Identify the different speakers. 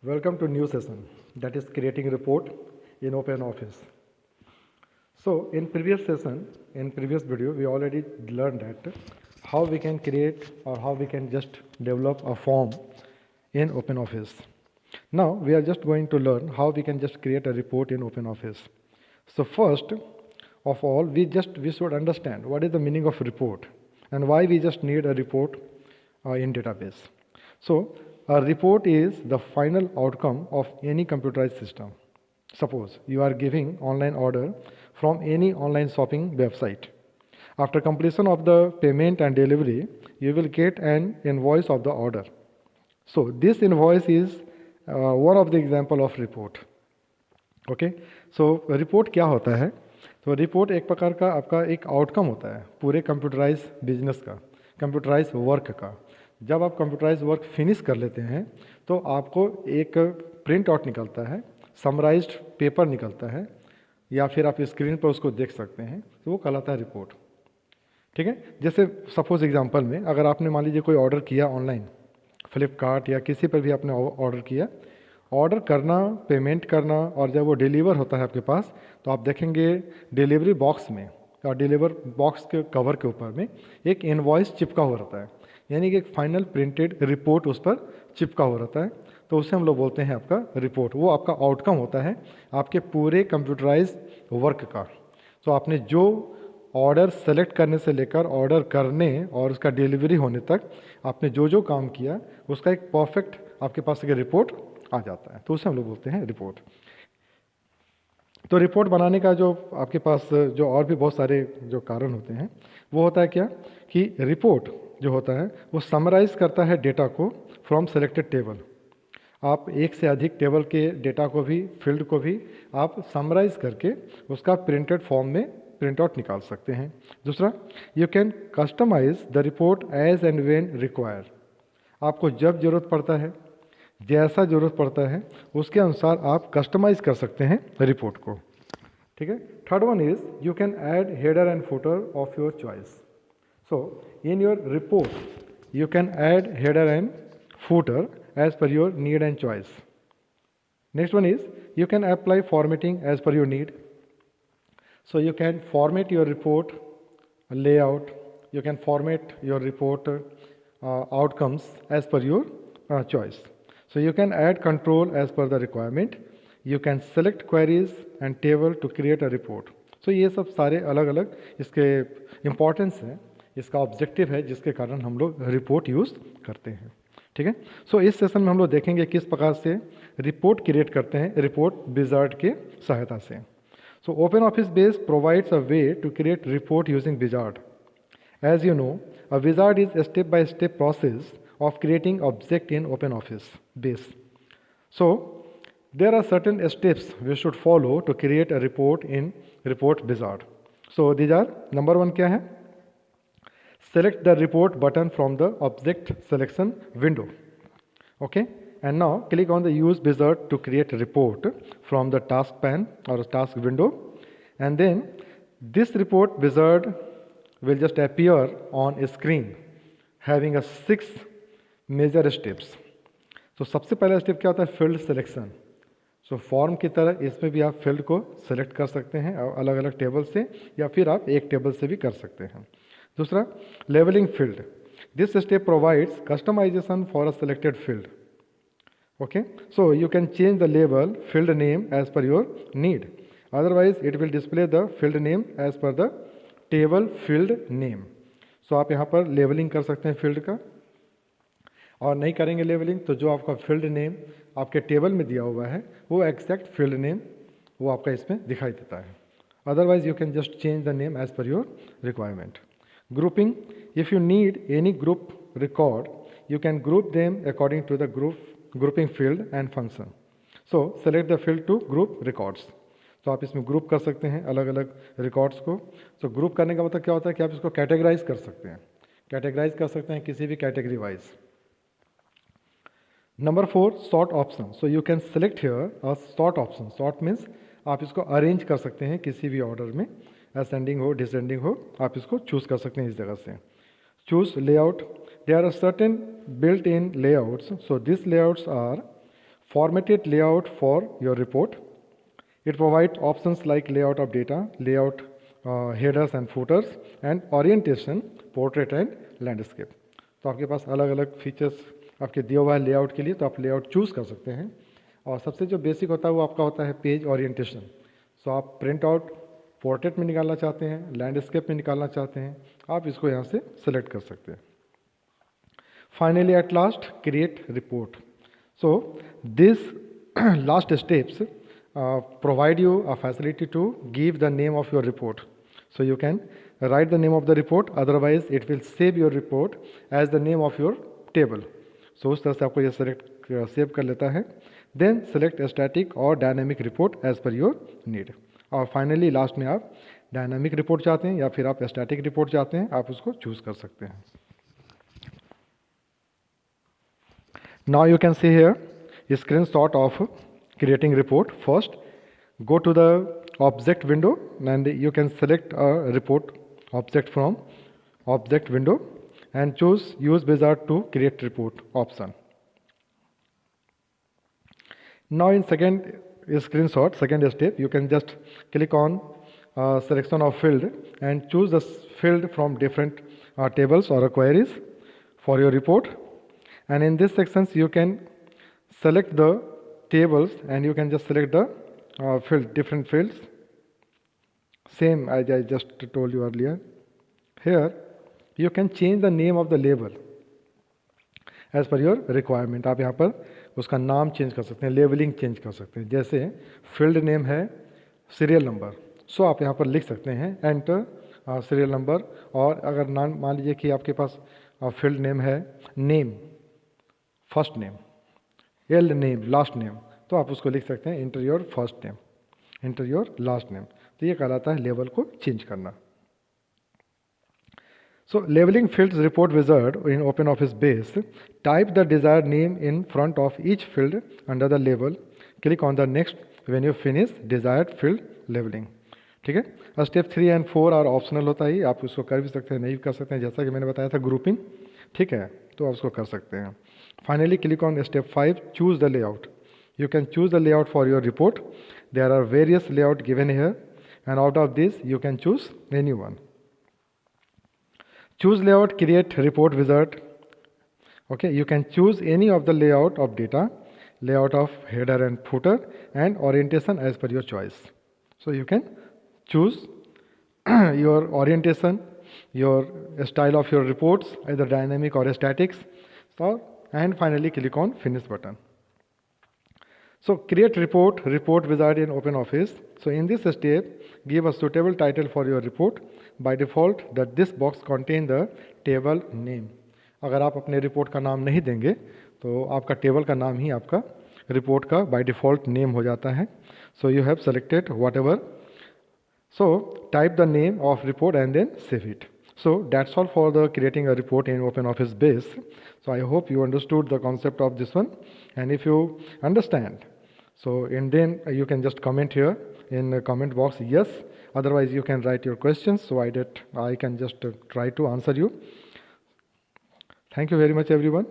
Speaker 1: Welcome to new session that is creating report in OpenOffice. So in previous session, in previous video, we already learned that how we can create or how we can just develop a form in OpenOffice. Now we are just going to learn how we can just create a report in OpenOffice. So first of all, we should understand what is the meaning of report and why we just need a report in database. So a report is the final outcome of any computerized system. Suppose you are giving online order from any online shopping website. After completion of the payment and delivery, you will get an invoice of the order. So this invoice is one of the example of report. Okay so report क्या होता है? तो report एक प्रकार का आपका एक outcome होता है पूरे कंप्यूटराइज बिजनेस का, कंप्यूटराइज वर्क का. जब आप कंप्यूटराइज वर्क फिनिश कर लेते हैं तो आपको एक प्रिंट आउट निकलता है, समराइज्ड पेपर निकलता है, या फिर आप स्क्रीन पर उसको देख सकते हैं, तो वो कहलाता है रिपोर्ट. ठीक है. जैसे सपोज एग्जांपल में अगर आपने मान लीजिए कोई ऑर्डर किया ऑनलाइन, फ्लिपकार्ट या किसी पर भी आपने ऑर्डर किया, ऑर्डर करना, पेमेंट करना, और जब वो डिलीवर होता है आपके पास तो आप देखेंगे डिलीवरी बॉक्स में और डिलीवर बॉक्स के कवर के ऊपर में एक इनवॉइस चिपका हुआ रहता है, यानी कि एक फाइनल प्रिंटेड रिपोर्ट उस पर चिपका हुआ रहता है. तो उसे हम लोग बोलते हैं आपका रिपोर्ट. वो आपका आउटकम होता है आपके पूरे कंप्यूटराइज वर्क का. तो आपने जो ऑर्डर सेलेक्ट करने से लेकर ऑर्डर करने और उसका डिलीवरी होने तक आपने जो जो काम किया उसका एक परफेक्ट आपके पास एक रिपोर्ट आ जाता है, तो उसे हम लोग बोलते हैं रिपोर्ट. तो रिपोर्ट बनाने का जो आपके पास जो और भी बहुत सारे जो कारण होते हैं वो होता है क्या कि रिपोर्ट जो होता है वो समराइज करता है डेटा को फ्रॉम सेलेक्टेड टेबल. आप एक से अधिक टेबल के डेटा को भी, फील्ड को भी आप समराइज करके उसका प्रिंटेड फॉर्म में प्रिंट आउट निकाल सकते हैं. दूसरा, you can customise the report as and when require. आपको जब जरूरत पड़ता है, जैसा जरूरत पड़ता है उसके अनुसार आप कस्टमाइज कर सकते हैं रिपोर्ट को. ठीक है. Third one is you can add header and footer of your choice. So in your report you can add header and footer as per your need and choice. Next one is you can apply formatting as per your need. So you can format your report layout, you can format your report outcomes as per your choice. So you can add control as per the requirement. You can select queries and table to create a report. So ये सब सारे अलग अलग इसके importance हैं, इसका objective है जिसके कारण हम लोग रिपोर्ट यूज़ करते हैं. ठीक है. सो इस सेशन में हम लोग देखेंगे किस प्रकार से रिपोर्ट क्रिएट करते हैं रिपोर्ट विजार्ड के सहायता से. So Open Office Base provides a way to create report using wizard. As you know, a wizard is step by step process of creating object in Open Office Base. So there are certain steps we should follow to create a report in report wizard. So these are, number 1 क्या है? Select the report button from the object selection window. Okay, and now click on the use wizard to create a report from the task pane or task window, and then this report wizard will just appear on a screen having a 6 major steps. So सबसे पहला step क्या होता है? Field selection. So form की तरह इसमें भी आप फील्ड को सेलेक्ट कर सकते हैं अलग अलग टेबल से, या फिर आप एक टेबल से भी कर सकते हैं. दूसरा, labelling field. This step provides customization for a selected field. Okay, so you can change the लेवल field name as per your need, otherwise it will display the field name as per the table field name. So आप यहाँ पर levelling कर सकते हैं field का, और नहीं करेंगे लेवलिंग तो जो आपका फील्ड नेम आपके टेबल में दिया हुआ है वो एग्जैक्ट फील्ड नेम वो आपका इसमें दिखाई देता है. Otherwise you can just change the name as per your requirement. Grouping, if you need any group record, you can group them according to the grouping field and function. So select the field to group records. तो आप इसमें group कर सकते हैं अलग अलग records को. तो ग्रुप करने का मतलब क्या होता है कि आप इसको कैटेगराइज कर सकते हैं, कैटेगराइज कर सकते हैं किसी भी category wise. Number 4, sort option. So you can select here a sort option. Sort means आप इसको अरेंज कर सकते हैं किसी भी ऑर्डर में, असेंडिंग हो डिसेंडिंग हो, आप इसको चूज़ कर सकते हैं इस जगह से. Choose layout. There are certain built in layouts. So this layouts are formatted layout for your report. It provides options like layout of data, layout headers and footers, and orientation, portrait and landscape. तो आपके पास अलग अलग features आपके दिया हुआ है layout के लिए, तो आप लेआउट चूज़ कर सकते हैं. और सबसे जो बेसिक होता है वो आपका होता है पेज ओरिएंटेशन. सो आप प्रिंट आउट पोर्ट्रेट में निकालना चाहते हैं, लैंडस्केप में निकालना चाहते हैं, आप इसको यहाँ से सेलेक्ट कर सकते हैं. Finally, at last, create report. So these last steps provide you a facility to give the name of your report. So you can write the name of the report, otherwise it will save your report as the name of your table. So उस तरह से आपको ये select save कर लेता है. Then select static और dynamic report as per your need. और finally last में आप dynamic report चाहते हैं या फिर आप static report चाहते हैं, आप उसको choose कर सकते हैं. Now you can see here a screenshot of creating report. First, go to the object window and you can select a report object from object window and choose use wizard to create report option. Now in second screenshot, second step, you can just click on selection of field and choose the field from different tables or queries for your report. And in this sections you can select the tables and you can just select the different fields, same as I just told you earlier. Here you can change the name of the label as per your requirement. आप यहाँ पर उसका नाम change कर सकते हैं, labelling change कर सकते हैं. जैसे फील्ड नेम है सीरियल नंबर, सो आप यहाँ पर लिख सकते हैं एंटर सीरियल नंबर. और अगर नाम मान लीजिए कि आपके पास फील्ड नेम है name, first name, L name, last name, तो आप उसको लिख सकते हैं inter your first name, inter your last name. तो ये कहलाता है लेबल को चेंज करना. So labeling fields report wizard in OpenOffice base, type the desired name in front of each field under the label, click on the next when you finish desired field labeling. ठीक है. Step 3 and 4 are optional होता है, आप उसको कर भी सकते हैं, नहीं भी कर सकते हैं. जैसा कि मैंने बताया था ग्रुपिंग, ठीक है, तो आप उसको कर सकते हैं. Finally click on step 5, choose the layout. You can choose the layout for your report. There are various layout given here and out of this you can choose any one. Choose layout, create report wizard. Okay, you can choose any of the layout of data, layout of header and footer, and orientation as per your choice. So you can choose your orientation, your style of your reports, either dynamic or statics. So, and finally click on finish button. So create report wizard in OpenOffice. So in this step, give a suitable title for your report. By default, that this box contain the table name. अगर आप अपने report का नाम नहीं देंगे तो आपका table का नाम ही आपका रिपोर्ट का बाय डिफ़ॉल्ट नेम हो जाता है. So you have selected whatever. So type the name of report and then save it. So that's all for the creating a report in OpenOffice base. So I hope you understood the concept of this one, and if you understand, so and then you can just comment here in the comment box yes, otherwise you can write your questions so I can just try to answer you. Thank you very much everyone.